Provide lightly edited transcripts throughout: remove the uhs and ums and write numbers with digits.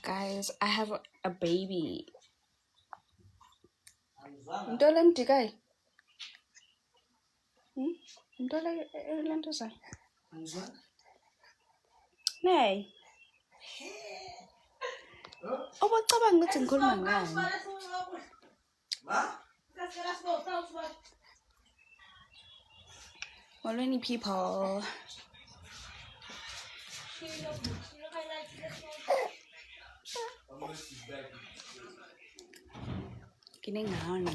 Guys, I have a baby. Ntola ndikai. Ntola lento sa. Nay. Obacabanga ukuthi ngikhuluma ngani? Molweni people. Kinengani.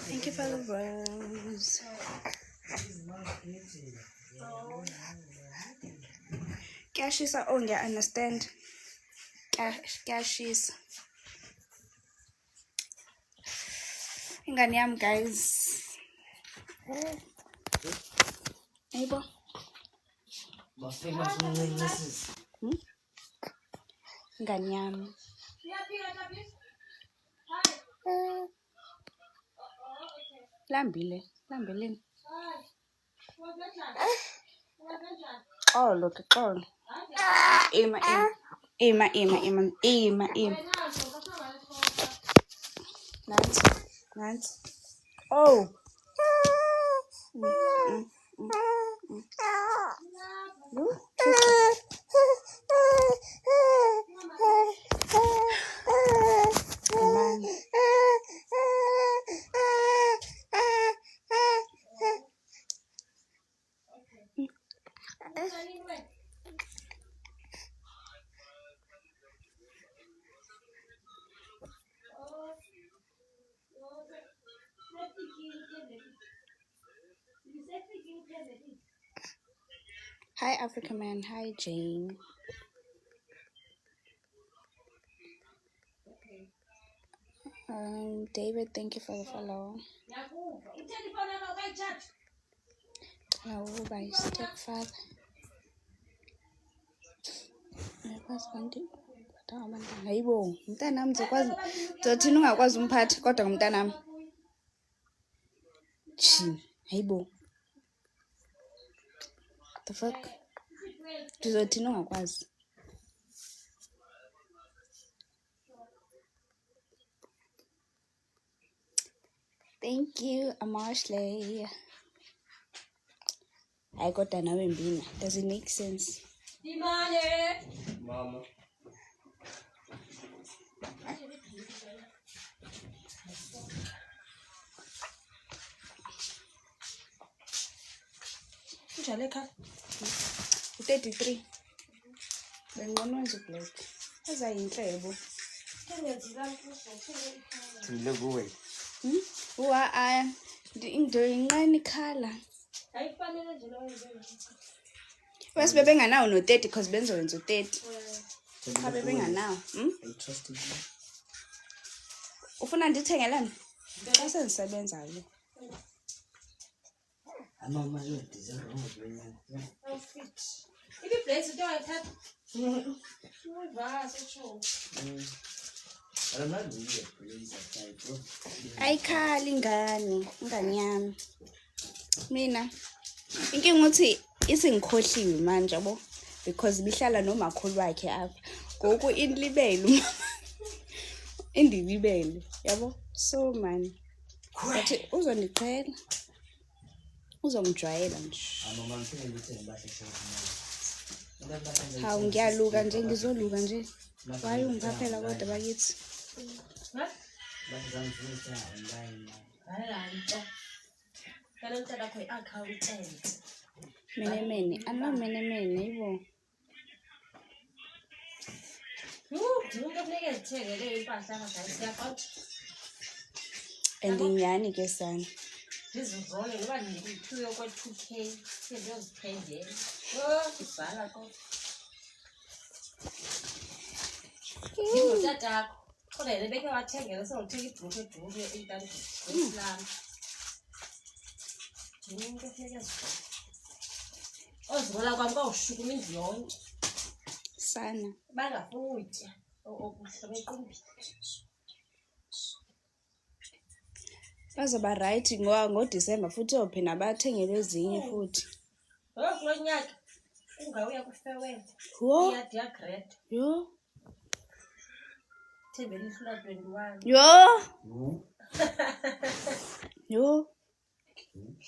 Thank you for the rose. Cashes are on, yeah, understand. Cashes. Ingani yami, guys. Neighbor. Ingani yami. Lambile. Oh, look, oh. Ima. Nancy. Oh. Hi, African man. Hi, Jane. David, thank you for the follow. By stepfather. Hayibo, mntanami uzokwazi zothina ungakwazi umphatha kodwa ngumntanami. Hayibo. The fuck? Ndizothina ungakwazi. Thank you, Amashley. I got an Mbina. Does it make sense? Mama. Jaleka. 33. Then one one's a black. As I incredible. Who are I doing any color? Where's baby now? No 30 because Benzo went to 30. How baby now? I trusted you. Ufuna ndithengelani? Xa sendisebenza ke. Amama yo deserve wrong. Outfit. Ibi blades do ayithatha. Uvasa cho. Ayikhali ingane yami. Mina inkinga uthi isingikhohliwe manje yabo because bihlala nomakhulu wakhe apha. Goku indilibele indilibele yabo. So man. But uzondiqhela. Uzongijwayela nje. Mama ngifike ngithenge bahle hawu ngiyaluka nje ngizoluka nje. Waye ungaphela kodwa bakithi. Mene yibo. Andinyani ke sana. Ngizozole ngoba ngikuyo kwa 2K sengiyoziphendela. Ibhala kodwa. Ngizothatha kodwa lebeke wathengela sengithenga ibhuku eduru eintando. Islam. Ngeke ngeke ozibona kwami kwawushukuma indlu yonke sana bangafuni utya okuhle bequmbile bazoba right ngoDisemba futhi ophina bathengele ezinye futhi kulo nyaka ungawuya ku-farewell wo iyadi yagrade yo thembele ihlu la-21 yo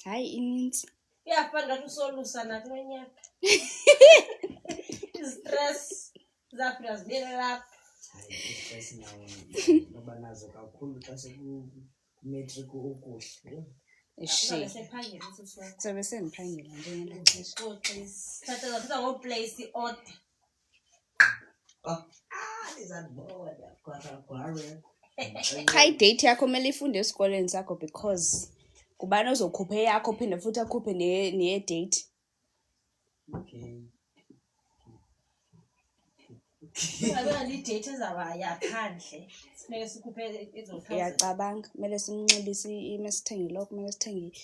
hayi ininzi iyafana ngathi usolusa nathi lo nyaka istress zafika zibuyele lapha istress nawo ngoba nazo kakhulu xa sekumetric okuhle sephangela usiswakho sobe sendiphangela njengelo xesha thatha ngoplace order ndizandibona gwara qha idate yakho kumele ifunde esikoleni sakho because kubani ozokhupha eyakho phinde futhi akhuphe neyedate okay Ngabona idate ezaba yaphandle sineke sikhuphe ezo-1000 uyacabanga kumele simnxibise imesithenge lokho kumele sithenge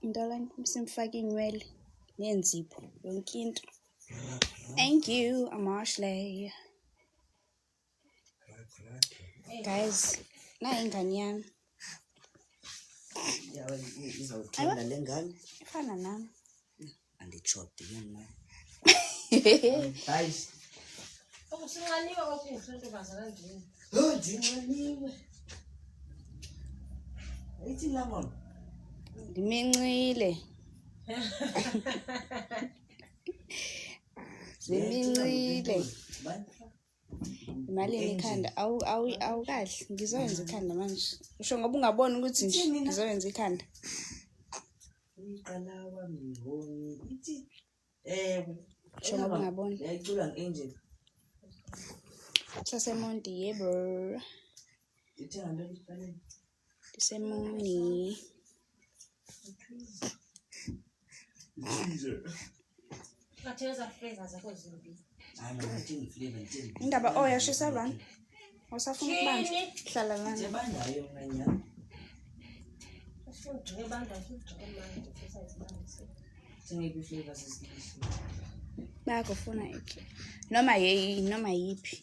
into lani simfake inywele nenzipho yonke into thank you Amashley guys nayi ingane yami izawuthanda le ngane ifana nami anditshoti yona okusinqaniwe okuhle ntombazana ndini ndinqaniwe ayithi lamona ndimincile zimincile imalini ikhanda awukahle ngizoyenza ikhanda manje usho ngoba ungaboni ukuthi nje ngizoyenza ikhanda iqalawa ngihoni ithi usho ngoba ungaboni yayicula nge-angel sasemonti yebo ithe nganto ifanele ndisemoni katheza flavor zakho zimbili hayi mama ndingi flavor ndingi indaba yashisa bani usafuna ukubanja hlala lana njebandayo nganyana asifuna ebanda sidinge manje sesayizibandise singephi flavor sesikishi bayakufuna iphi noma yiphi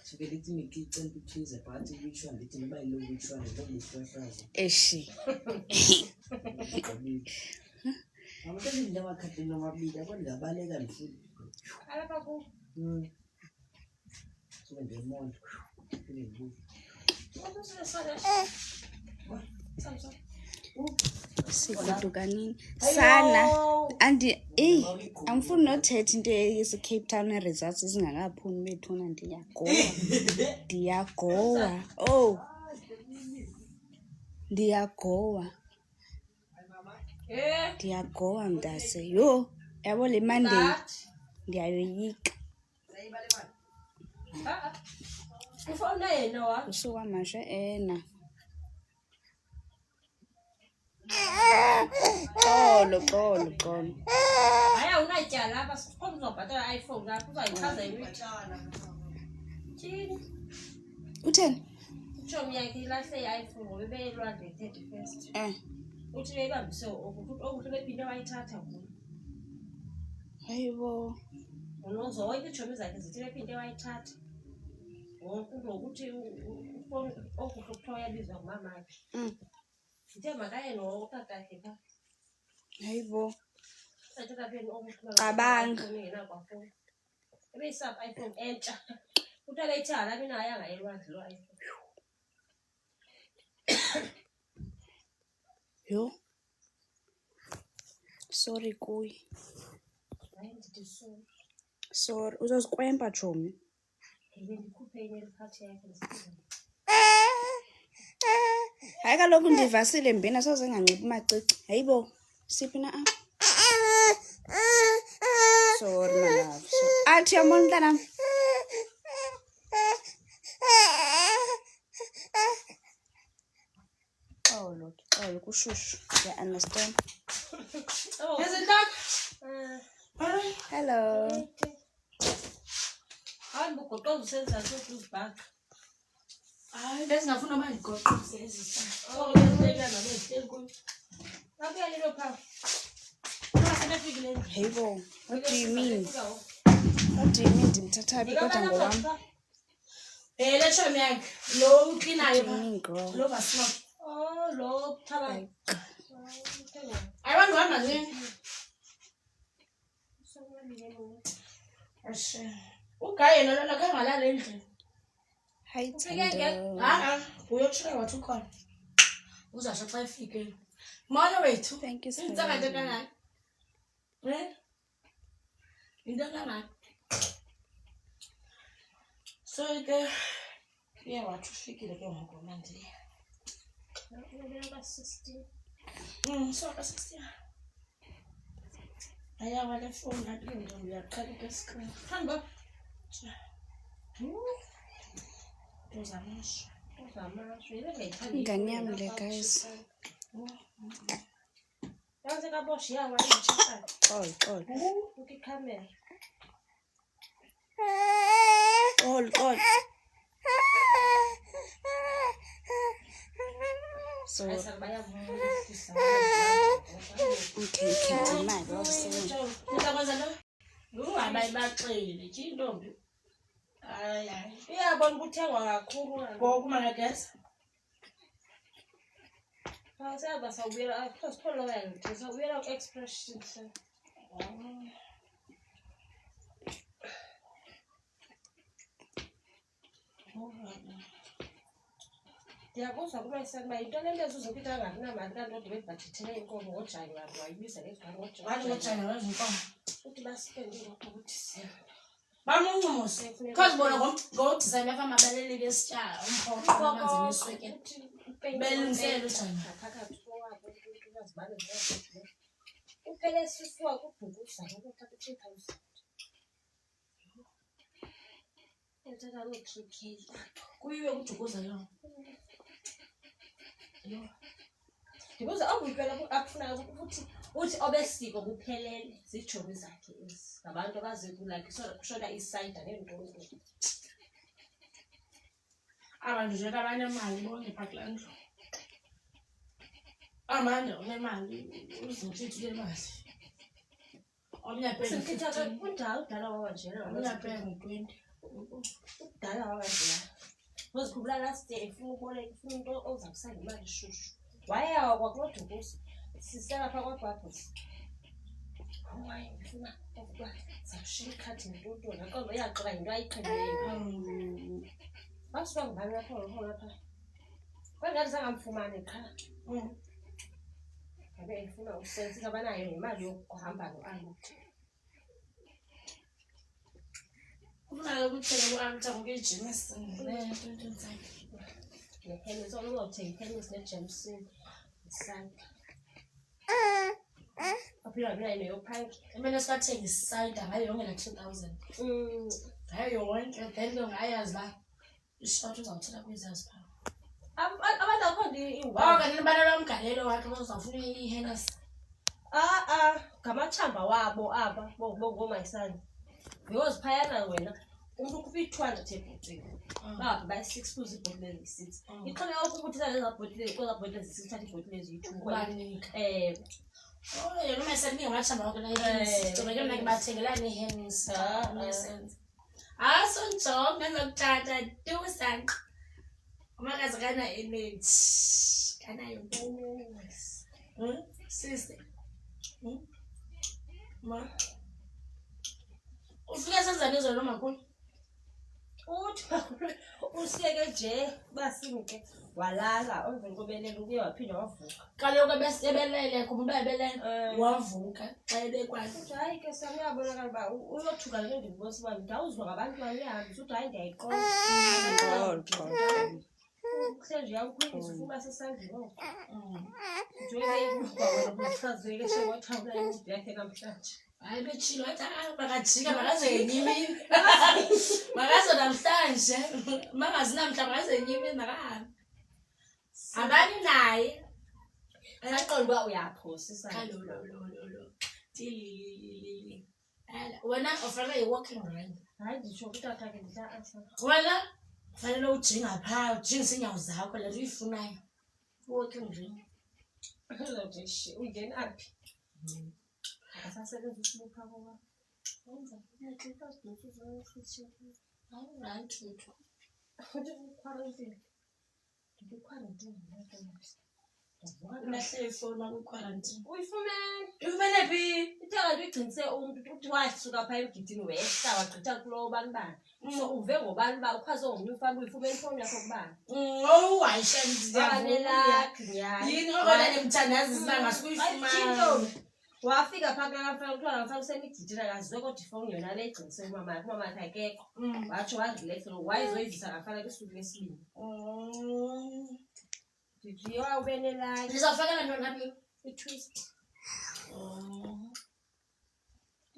suke lithi ngicela ukuthize phakathi which one lithi noba yilo which one lokuhlahlaza eshi Amaqembu ndawakhathele amabili yabo ndingabaleka ndifuna alapha ku so ndemondo ndibuye sikudukanini sana angifuni nothetha into yese-Cape Town results ezingakaphumi bethuna ndiyagowa mntase yo yabo le Monday ndiyayoyika ufona yena wa usuka masha ena xolo haya unatyala lapha sikhona uzobhatala iPhone lapha uzayichaza imithana thini utheni utshomi yakhe ilahle i-iPhone ngoba beyelwandle 31st uthi beyibambise okuhle bephinde wayithatha kuyo hayibo zonke iitshomi zakhe zithi bephinde wayithatha ngokuthi okuhle kuthiwa uyabizwa ngumamakhe ndithe makaye notatakhe pha hayibo satatapheni Cabanga. engenakwafoni ebeyisapha iPhone entsha uthi abeyithi hala mina ayanga elwandle lo iPhone yo sorry kuyi hayi ndithi sorry uzozikwempa chomi bendikhuphe enye eliphathi yakhe hayi kaloku ndivasile mbina soze nganciphi macici hayibo siphi na sorry my love athi yabona mntanam look kushushu I understand hello hayi bugoqoza usenza sokuzibhaqa hayi bezingafuna manje goqo sezisa bezibeka nabeziteli kuyo abuya lelo phaa Hey bo, what do you mean? What do you mean ndimthathaphi kodwa ngowam? Let's show me low clean What do you mean, girl? low basma. Oh, lo, thala. I want one man. Okay, no, kangalala endlini. Hi, Tando. Uyotshiya wathi ukhona. Uzasho xa efike. Mona wethu. Thank you so Ngicela into much. kangaka. Into kangaka. So ke wathi ufikile ke ngoku manje. So ka 16. Ayawa le phone athi ntombi yaqala ke screen. Hamba. Uzamasho. Ingane yami le, guys. Call. So, okay, keep my boss. Ungabayibaxile nje intombi. Hayi. Iyabona ukuthengwa kakhulu. Ngoku mangagesa. Siyaba sawubuyela sithola wena sawubuyela ku-expression se. Ndiyakuzwa kuba isakuba yinto le nto ezuzopita angakunamali kanti odwa bebhajithele inkomo ngojayi wabo wayibiza ngegama Wathi ngojana wezinkomo. futhi basipende ngokuthi siya. Bamunxumuse. Because bona ngoDisemba efama balelile esityala umphoqo amanzi neswekile. Belungisele ujana. Phakathi kowabo umuntu uzibale nje. Uphele sisiwa kubhukuza ngokuthatha 3000. Uthatha lo 3K. Kuyiwe kujukuza yona. Ndibuza awuyiphela akufuna ukuthi uthi obesiko kuphelele zijobi zakhe ezi. Ngabantu abaze like kushoda iside nentonto. Abantu nje abanye imali bonke phaklandlo. Amanda unemali uzotshithi le mali. Omnye phela Sikithatha udala wawajela omnye phela ngo20. Udala wawajela. Ngozikhubula last day efuna uboleka ufuna into ozakusanga imali shushu. Wayawa kwakulodukuza sisela pha kwaBabos. Hayi ngifuna ukuba zashiya ikhathi nentonto naqondo yaqala into ayiqheleyo. Basuka ngibani lapha lapha. Kwangathi sangamfumane cha. Ngabe ngifuna usense abanayo nemali yokuhamba noAnti. Ufuna ukuthenga uAnti ngokujima ne2025. Nehene so uzothenga ihene neJameson isanda. Aphila mina neyophaki. Mina sikathenga iside ngayo yonke la 2000. Ngayo yonke then ngayazi la ishort uzawuthatha kwizazi pha. Abantu akhona Wow, kanti banalo umgalelo wakhe uzawufuna iHennessy. Ngamathamba wabo aba bongomayisana. Because phayana wena umuntu ukhupha i200 ebhotini. Ba 6 kuzi ibhotile ezi6. Iqhele ukuthi leza bhotile koza bhotile ezi6 thatha ibhotile ezi2. Kubanika. Yena umesethi ngamathamba wakhe la iHennessy. Ngoba ke bathengela neHennessy. Nesense. Sonjonga ngokuthatha tusanqa. Umakazi kana image. Kana yonke. Sisi. Ma. Ufika senzani izolo makhulu? Uthi usiyeke nje basimke walala emveni kobelela ubuye waphinda wavuka. Kaloku besebelele kuba ebelele wavuka xa ebekwazi. Hayi ke samuyabonakala ba uyothuka le ndibonisa uba ndawuzwa ngabantu bayahambi uthi hayi ndiyayiqonda. Kusenje yakukhulisa ufuba sesandleni oko. Njengoba ukubawela kusazeke shewathawula imudi yakhe namhlanje. Hayi betshilo wathi bakajika makaze enyimini. Makaze namhlanje. Mangazi namhla makaze enyimini makahambe. Abani naye. Aqonda uba uyaphosisa. Lo. Tilili. Wena ufaka i-walking run. Hayi ndisho ukuthi athake ndisa-answer. Wena fanele ujinga phaa ujingise iinyawo zakho le nto uyifunayo. I-walking run. Uzawuthi ungena aphi? Akasasebenza usibupha ngoba wenza neqhubeka sidosuzo futhi Hayi right mfethu. futhi ukwarantini. Ukwarantini ngiyathemba. Ulahle ifoni ku-quarantine. Uyifumene. Ufumene phi? Ithanga ligcinise umuntu uthi wasuka pha emgidini wehla wagqitha kulo bani. So uve ngobani ba ukhwaze ngomnye ufana uyifumene ifoni yakho kubani. Oh ayishenzi Banela Yini okola nemthandazi sibanga sikuyifumana. Wafika pha ngafana uthiwa ngafana usemigidini akazwe kodwa ifoni yona le igcinise umama akekho. Wathi wadlile lo wayizoyivisa ngafana kusuku lesibili. Did you benela Ngizofakela ntoni lapha? i-twist?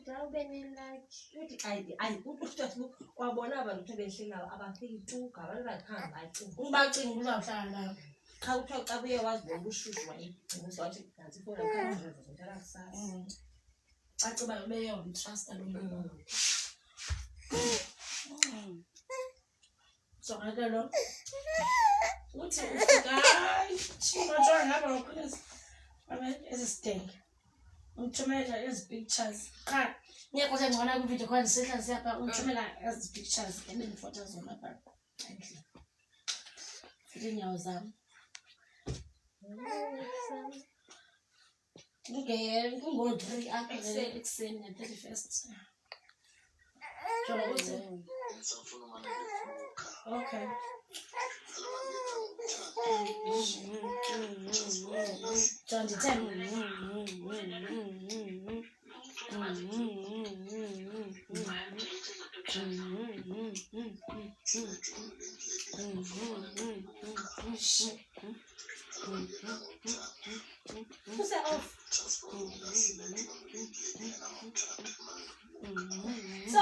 Dawu benela uthi ayi ukuthi kwabona abantu ukuthi behlelayo abafiki tu ngabantu bakhamba ayicinga. Ubacinga uzawuhlala lapha. Cha uthiwa xa buye wazibona ubushushu wayigcina wathi kanti ifoni yakho ngizothatha kusasa. Baciba beyomtrust lo muntu. So ngalo uthi ufika chingotshwa ngaba ngokhulisa ezisidenge umthumela ezi pictures cha ngiyakho sengibona ku video call sihla siyapha umthumela ezi pictures and photos zona lapha endle futhi nyawo zami kungo-3 apha ekuseni nge-31st okay John the 10. Who's that off? So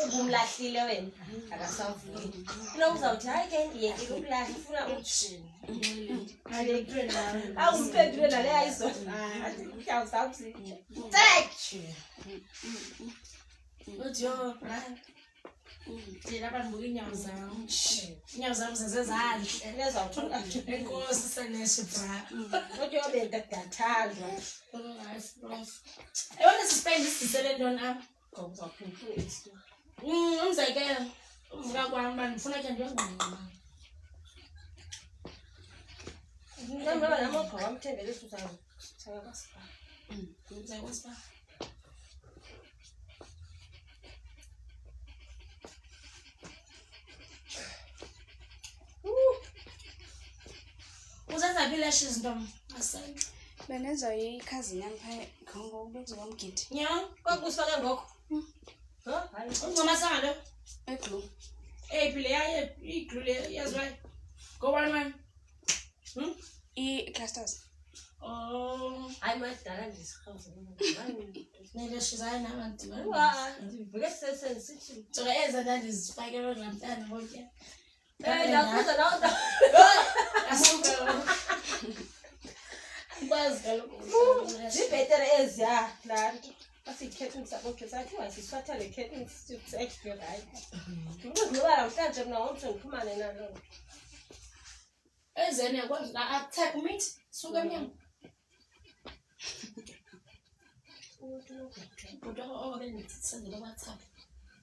ngumlahlile wena akasavuki. Lo uzawuthi hayi ke ngiyekile ukulahla ufuna uthini. Awumphendule nale ayizo. Mhlawumbe take. Uthi yo Thina abantu inyawo zami. Inyawo zami zezezandle. Lezawuthola Enkosi seneshe bra. uthi yobe ntathandwa. Eyona sispend isisele ntoni apha? Ngizawuphendula isto. Umzekelo uvuka kwami uba ndifuna ke ndiyongqongqoma. Ngihamba nami ogqa wamthembele usuzayo. Thaka kwasiba. Ngizawusiba. Uzenza lashes ntombi asenze. Benenza i-cousin yami phaa ngokubekuzwa kwamgidi. Nyawo Kwakusifake ngokho. Hayi. ungcoma sangalo Eglu. ephi le yaye iglu le yazwayo ngo-1 I-clusters. Oh Hayi madala ndisikhawuze. nelashes hayi nabantu Ndivuke sesisithi. so eza ndandizifakele namhlanje ngoku Ndakuza nawe. asuka ikwazi kaloku Zibhetere eziya la asikhethe sakho sathi wasiswatha le curtain strips extra right. Ngoba namhlanje mina wonke ngiphumane nalo. ezene yakwazi la attack meet suka emnyango kodwa obengisenzele WhatsApp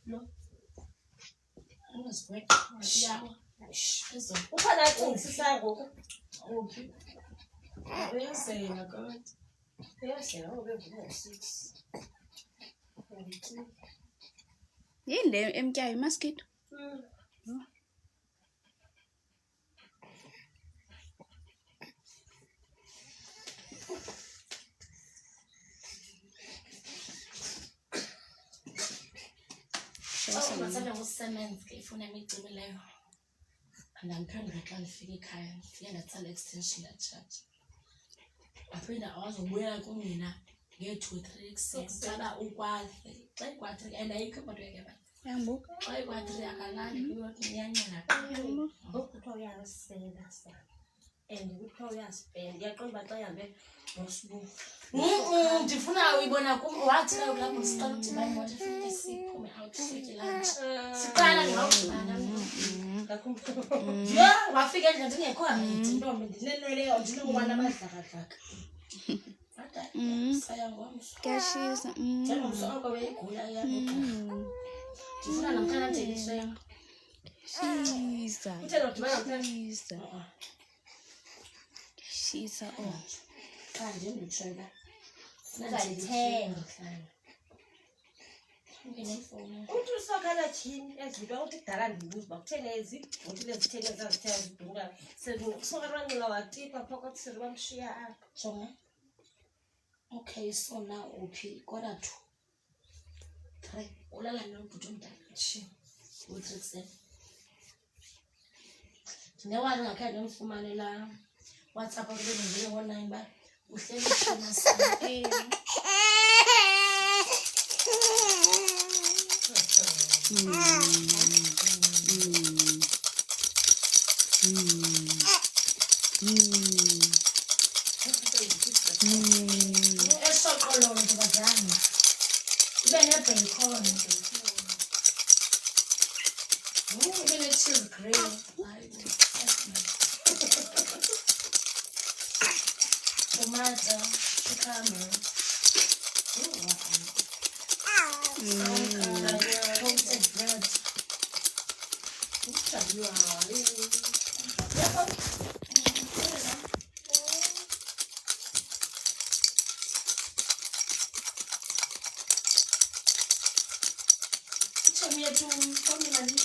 lo angizibheke yawo ezo Ukhona acingisisa ngoku. okay uyasela kodwa Uyasela obevuka ngo6. Yini le emtyayo i-mosquito? Masana ngusemenzi ke ifuna imicimileyo andamphendula xa ndifika ekhaya ndifike ndatsala extension yacharge aphinda awazobuyela kunina ngee-2-3 kuseni xaba ukwa-3 xa ikwa-3 and ayikho imoto yakeba Yambuka. xa ikwa-3 akalali iyancela Kuthiwa uyasela sa. And kuthiwa uyaspend. Yaqonda xa ihambe ngosibuku. ndifuna uyibona kum wathi na kulapho siqala udibana imoto efike siphume out fike lunch siqala ngawugcina yho wafika endlela ndingekho rayithi ntombi ndinenweleyo ndinongubana abadlakadlaka saya ngomso Kuyashisa. njengomso oko beyigula iyabugula ndifuna namhlanje njengisweyo Shisa. Uthena udibana namhlanje? Shisa. Shisa. Oh. cha nje nditshola Uzayithenga. nginemfoni Uthi usokhala thini ezinto ukuthi kudala ndibuza uba kutheni ezi uthi lezitheni ezazithenga zidura sekusoka ranqila watipa phakathi selibamshiya apha. jonga okay so now uphi kora 2 3 ulala nombhuti omdala Shi. u-3 ndinewari ngakhe ndimfumane la WhatsApp akubenzele ngo-9 ba uhleli khona esoqololo nje bazange ibe nebacon ibe ne-cheese grill tomato cucumber toasted bread Chomi yetu chomi nani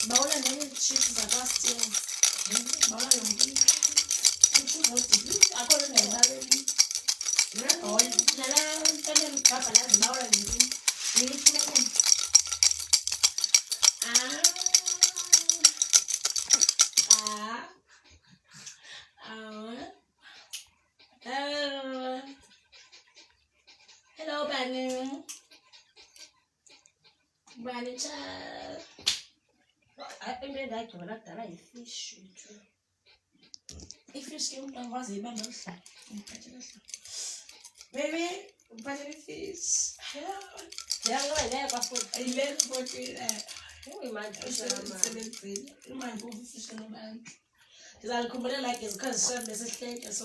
Baula nene chips zakastia. Baula yombi. Ako le nene. Oh, nala tene papa la baula yombi. Ni tene. Hello, Banu. Banu cha. Into endayigqibela kudala yifishi tu. Ifish ke umntwana wazi ibamba uhlala. Baby, uphathe ifish. Ndiyangqibele kwafuthi. Ayilele futhi Uyimandi usebenzile. Imali kuba ifish nobantu. Ndizalikhumbulela ke zikhazishana besihleke so.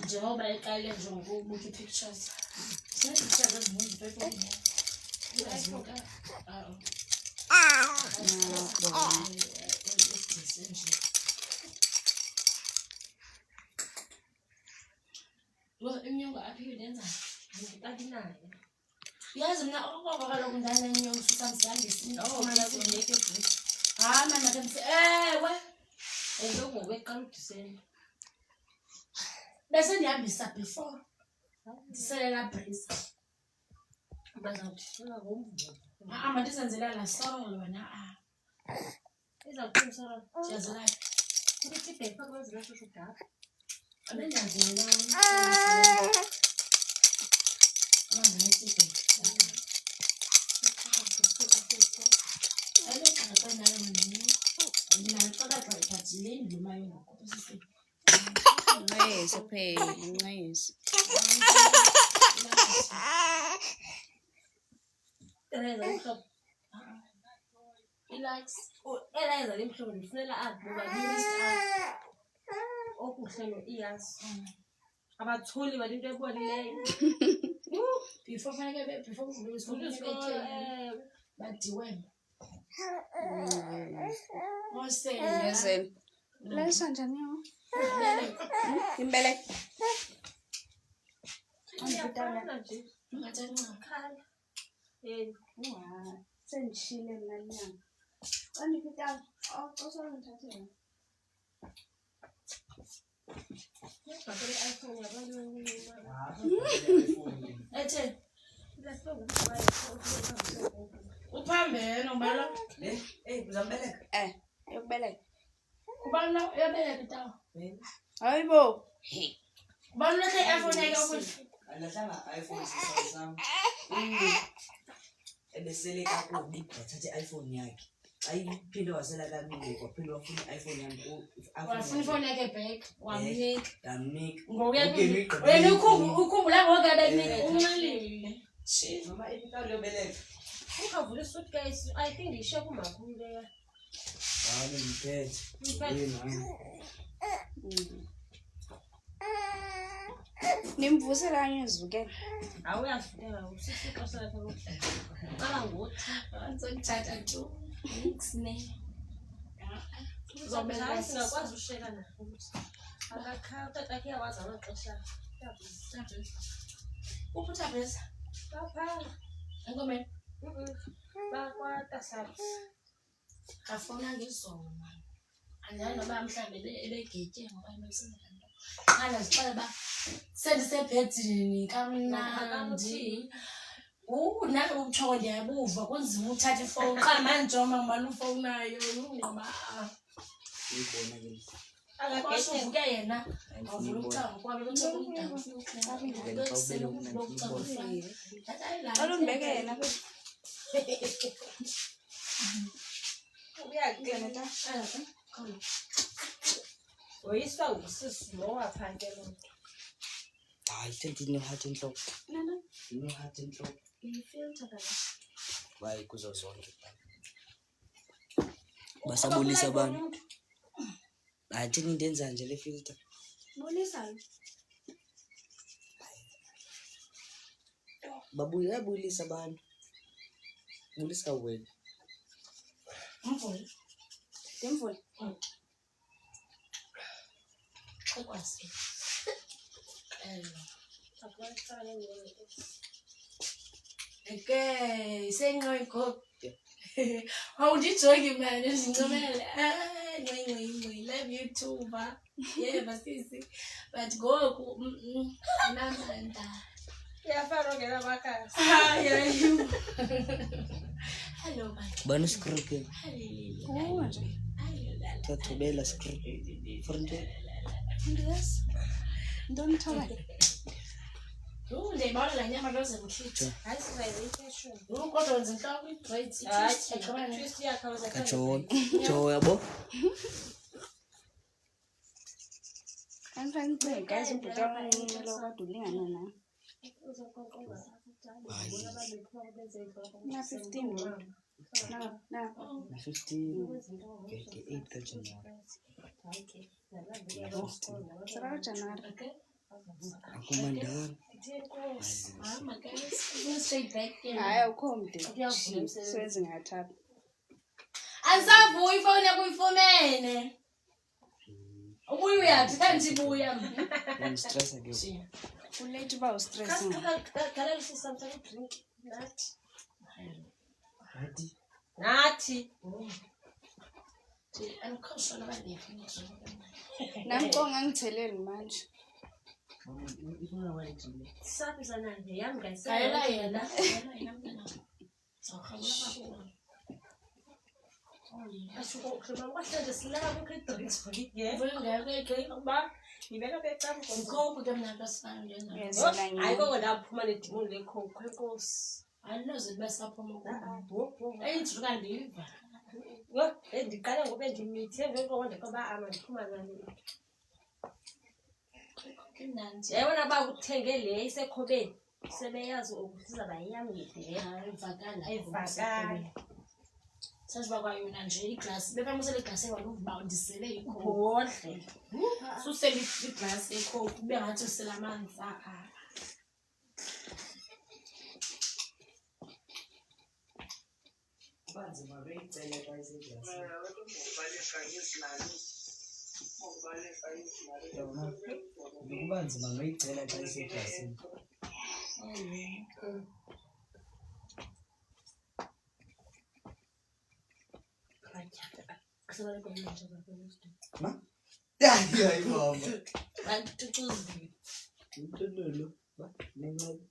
Njengoba eqale nje ngokubuka i-pictures. Sinezipictures eziningi phefoni. Uyazibuka? Inyongo apha iyenza ngikabinayo. yazi mina okwaba kaloku ndanennyongo susamsihambisini hayi mana ke ewe Ngokuweqala uDisemba. bese ndihambisa before ndiselela brisa Bazawuthishela ngomvulo. mandizenzela la song lona Izawuthini ndiyazelayo ukuthi ibhekha kwezilo shushu dapha. abendiyazela amanzi nesibhe Nice, pay. Nice. Eliza limhlobo ndifunela apho ngoba okuhle no-ears. Abatholi bale into ebolileyo. before kudlula isikole badiwele Listen. Listen, Janelle. Imbele. Iyafana nje. Ungathani ncam. Khala. Sendishile mna nyanga. Andiphi itala? Xesha ndithathela. Ngibhakele i-iPhone yabantwana. Ethe Lahle ngumfana uphambene ubala. Uzambeleka? Yokubeleka. Ubala uyabeleka itawa. Hayibo. Kubaluleke i-iPhone yakhe ukuthi Alahlanga iPhone sisam. Ebesele kakubi wathatha i-iPhone yakhe. Ayiphinde wasela kamile kwaphinde wafuna i-iPhone yami wafuna ifoni yakhe back wamnika. Yamnika. Wena ukhumbula ngoku abenika unxalile. Mama imikalo yobeleka. ukavula isuitcase. I think ishiya kumakhulu leya. Hayi ngiphethe. Nimvusela kanye izivukela. Awuyasivukela usisixesha lakhe lokudlala. Qala ngothi Ngizokuthatha tu. Nixne. uzobela singakwazi usheka naye ukuthi akakha utata yakhe yawazi amaxesha. Uphutha besa. Lapha. Engomeni. Bakwatasaphi. Afuna ngizona. Anjalo noba mhlawumbe ebegetye ngoba imesenzela nto. Qala sixele ba sendisebhedini kamnandi. Nawe ubuthongo ndiyabuva kunzima uthatha ifowuni. Qala manjoma ngibani ufowunayo ngoba Uyibona ke. akakwazi uvuke yena. Avula ucango kwabe betheka umdala ufuna uxhela. Alombeke yena. Uyaqina oyiswa ngusisi lo waphantse lo nto. Hayi thanti inoheart enhloko. Inoheart enhloko. Ifilter kana. Bayi kuzo zonke. Basabulisa abantu. Hayi ndenza nje le filter. Bulisa. Babuyabulisa abantu. Bulisa wena. Mvule. Ndimvule. Xekwasi. Akwaqala ngeke. Okay, sengoyiko. Awudijoki man ezincomele. Ngwe. Love you too ba. Yeah, basisi. But goku namanda. Iyafana ngena bakhazi. Hayi. Hello bye. Bana script. Kuwa nje. Tathobela script. Friend. Yes. Don't tell me. Ndiyibona la nyama loze mkhitha. Hayi sizayifashion. Kodwa wenza inhloko i-braids Twist yakhawuza Jo yabo. Kanti guys ubhuta lo kadulingana na. Na 15. Na. 15. 28 kaJanuary. Sara January. Akumandana. Hayi ukho mde. Senze ngathapha. Asavuyi ifoni yakho uyifumene. Ubuye uyaphi kanti buya mina. Stress again. Ulate ba ustress. Kala something drink. Hadi. Nathi. Angikhosha nabandifuna. Namconga ngitheleli manje. Ifuna wayithi. Sapi sana nje yami guys. Kayela yena. Sawukhabula kakhulu. Ashuko khona kwahlanje silala ku drinks for it yeah. Vuyo ngeke Ba ibeka becam ngikho ke mina besifana njenga. Yes, ayiko lapha manedimoni lekho enkosi. Anoze besaphuma Bo. enjuka ndiva. Yo endiqala ngobe ndimithe ngenkonde ngoba ama ndiphuma nani. Kinanzi. Yabona ba kuthenge le isekhobeni. Sebeyazi ukusiza bayami le. Ayivakala. Ayivakala. Saziba kwa yona nje iglass bebamusele iglass ewaluva ndisele ikho Bodle. susele iglass ekho kube ngathi usela amanzi Banzima beyicela xa iseglasi. Kuba nzima beyicela xa iseglasini. Hayi mama. Antucuzile. Intololo. Ba, nenceba.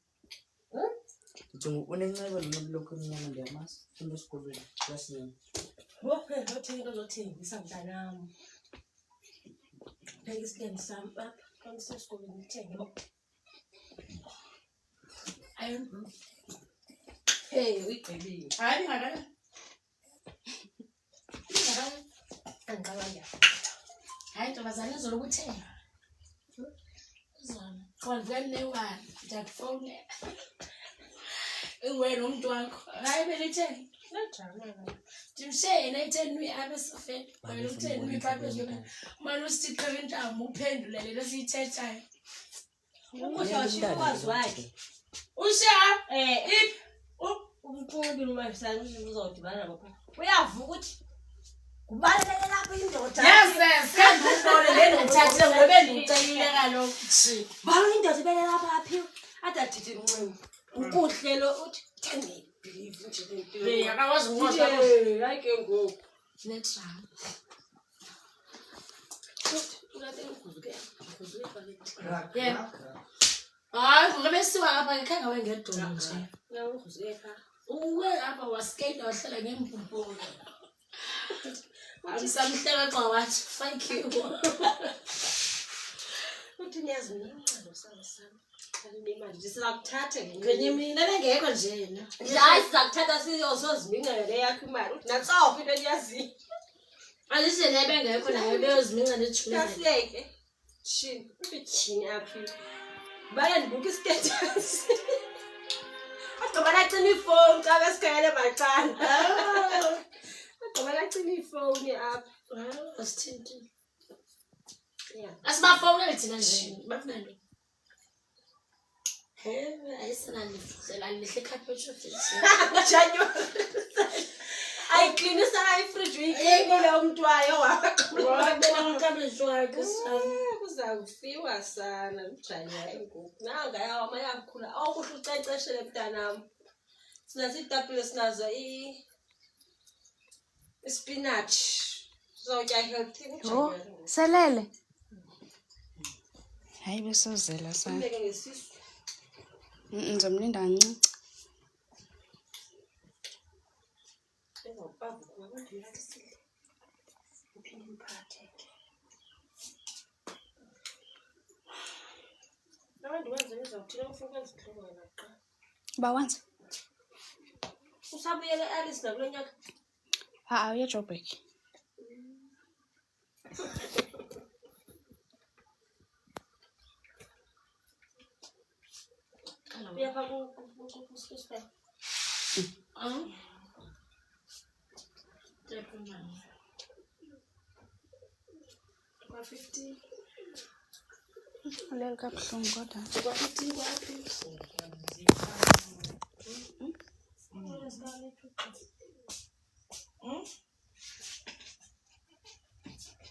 Ndithi unenceba lona bulokho emnyama ndiyamazi. Funda esikolweni. Klasini. Ngothenga into zothengisa mntanam. Pheka isideni sami apha. Xa ndisesikolweni ndithenge. Ayona. Hey, uyigqibile. Hayi ingakala. Ingakala. Angiqabanga. Hayi ntombazane izolo ukuthenga. Izolo. Khona vele newani. Ndiyakufowunela. Ingwena umuntu wakho. Hayi belithenge. Ngiyajabula. Ndimshiye na-10 apha esofeni. Wena u-10 phaa phezulu. Umane usiqhela intamo uphendule le nto siyithethayo. Ukudla washiya ukwazi wakhe. Usha. Umqobi uMabisana uzodibana ngapha. Uyavuka ukuthi kubalekele lapho indoda. Yes, kanti ubone le ndothathile ngobe ndicelile kaloku. Balo indoda ibele lapha aphi. Adathi inqewu. Ukuhlelo uthi thenge believe nje lento. Akakwazi unqoza. Hayi ke ngoku. Netrama. Ulahle ukuzuke. Ukuzuke kwalethi. Yeah. Hayi ngobe siwa apha ekhanga wengedolo nje. Na ukuzuke pha. Uwe apha waskate wahlala ngempumpulo. Amsamhleka xa wathi thank you. Uthi niyazi incalo sami. Khali imali nje sizakuthatha Kwenye mina bengekho nje yena. Hayi sizakuthatha siyozoziminca le yakho imali. Uthi natsawuphi into enyazi. Alise ne bengekho nayo beyoziminca nethule. Kasiyeke. Shini, uthi chini aphi. Baya ndibuka istatus. Agqibana acima ifoni xa besikayele macala. Agqibana acima ifoni apha. Asithinti. Yeah. Asibafowunele thina nje. Bafuna nto. Ayisana lihle ikhaphethu futhi. January. Ayiklinisa ifridge uyiklinile umntwayo wakho. Wabena ngikaphethu wakhe. Kuzakufiwa sana uJanuary ngoku. Nanga yawa mayakhula. Awukuhle uceceshele mntanami. Sinazo itapile sinazo ispinach. Sizotya healthy uJanuary. Selele. Hayi besozela sana. Umbeke ngesisu. Ngizomlinda kancinci. Ezawupavu kuba abantu yalisile. Uphinde umphathe. Abantu wenze ngizawuthina ufuna ukwenza naqa. Bawanza. Usabuyele Alice nakule nyaka. Uya Joburg. Uyapha ku-sister. Kwa-50. Ulele kabuhlungu kodwa. Kwa-50 kwaphi?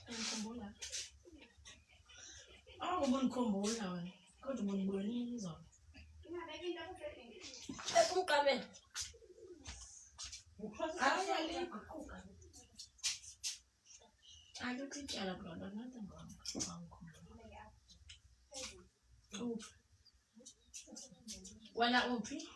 Ngikhumbula. Ngikhumbula wena. Kodwa ubonibonile izolo. Kumqamela. Alikho ityala kulona nathi ngikhumbula. Uphi? Wena uphi?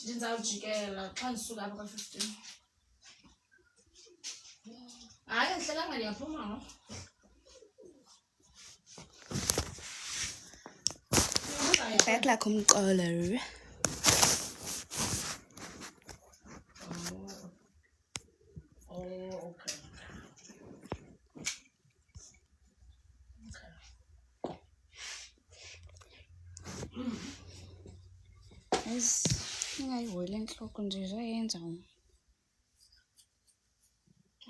Ndizawujikela xa ndisuka apha kwa-15. Hayi ndihlelanga ndiyaphuma ngo. Bad luck umxolo. Okay. Ingayihoyile enhloko nje izoyenza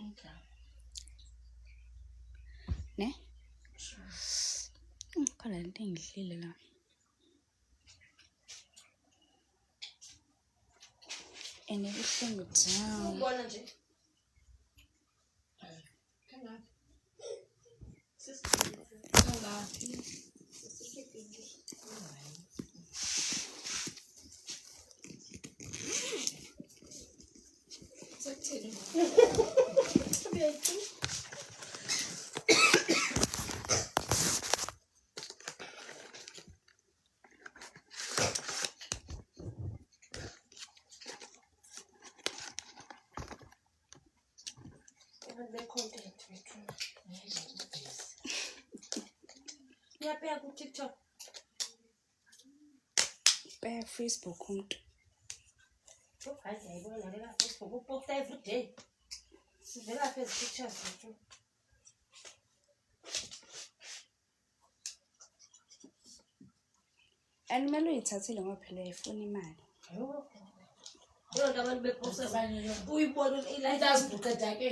Okay. ne? Khona lento engidlile la. And everything down. Ubona nje. Yapea ku TikTok. Bear Facebook umuntu. Hayi ayibona lela Facebook upost every day. Sivela phezulu pictures zethu. And kumele uyithathile ngoba phela ifuna imali. Yonke abantu beposta uyibona ayitazibhuqeda ke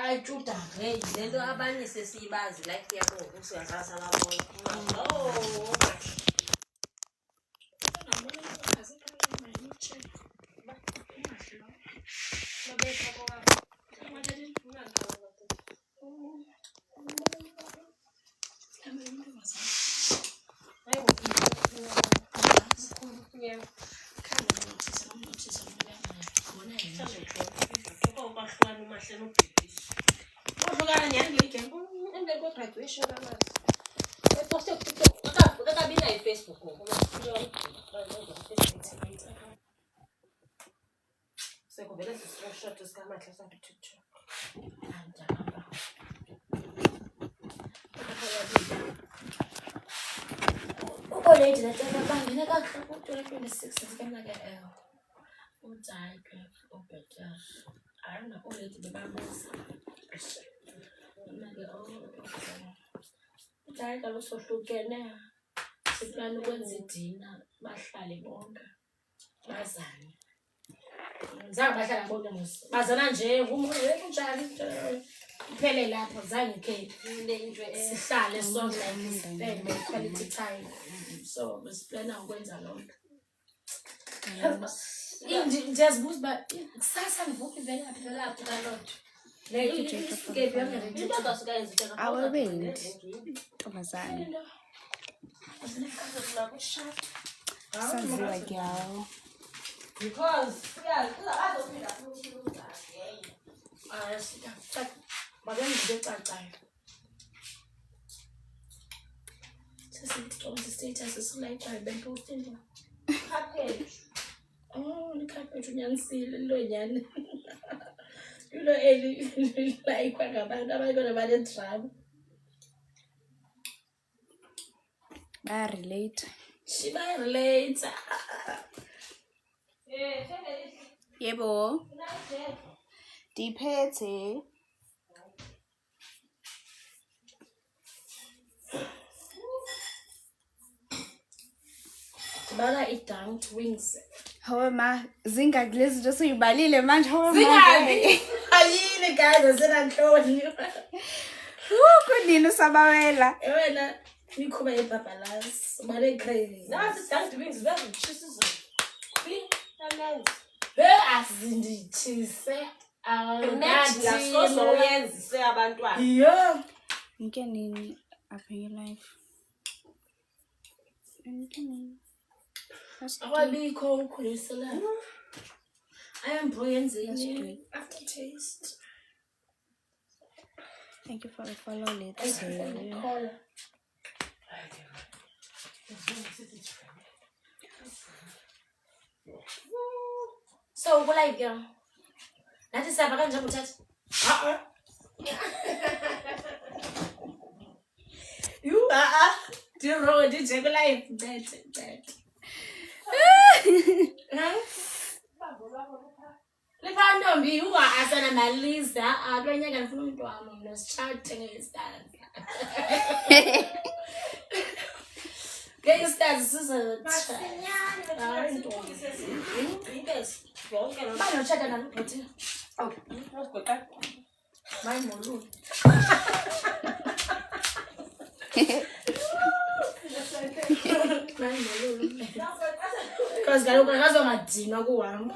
ayitshuda hey lento abanye sesiyibazi like yakho usiyazasa labona. Oh. lady that bangena kahle ku-2026 sikamnake uDaika uBetter ayona olady bebabuza manje uDaika losohlukene siplana ukwenza idina bahlale bonke bazane zange bahlala bonke bazana nje ngumuntu unjani kuphele lapho zange ke sihlale sonke like quality time so besiplana ukwenza lokho ndiyazibuza uba kusasa ndivuka ivelaphi kalodwa Awubendi ntombazane saziwa kyawo because makenzibe ecacayo sesithi status esilayithayo bentoustinto likhaphetshu unyanisile lo nyani ilo eli layikwa ngabantu abantwana banedrama bayarelate shibayarelate yebo ndiphethe ndibala i-dunked wings hawe ma zingakulezi zinto soyibalile manje hawe zingabi ayini guys senanhloni kunini usabawela wena mikhuba yebhabhalazi ubale crazy nasi dunked wings bezitshisa azindithise ngasoso uyenzise abantwana yo nke nini apha nge-life nke nini akwabikho ukhuliselayo ayambuyenzeni aftertaste thank you for the follow let's so kulive ke nathi siyapha kanjani uthatha you ndiro ndije kulive bet Lipandombi asana maliza atwanyaka ndifuna umuntu wami mna sithathe ngestars ke istars sizathi banochata nalubhuti mayi molulu mayi molulu because kaloku akazongadinwa kuhamba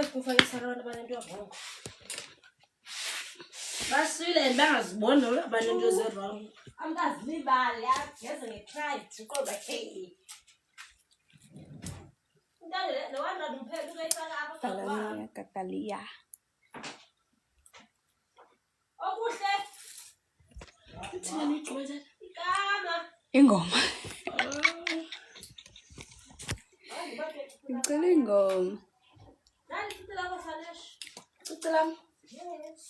ke kufayisa abantu abanento wrong. Basile bangaziboni noba abanento ze-wrong. Amkazilibali ageze nge-pride kodwa hey. Intando le 100 umphela ukuyifaka apha Kakalia, kakalia. okuhle Uthini igqwetha? igama Ingoma. Ngicela ingoma. nani futhi lapha Sanesh. Ucelam. Yes.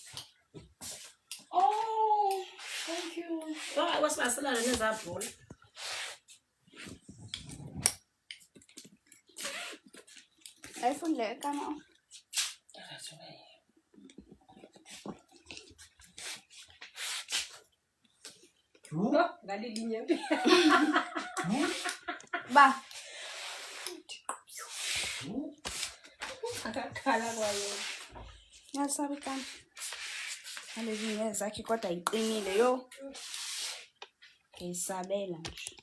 Oh, thank you. Oh, wasibaselana nezabhola. Ayifundle kama. Ngalilinye. Ba. Akakhala kwayo. Ngiyasabi kama. Alezi ngezakhe kodwa iqinile yo. Ngiyisabela nje.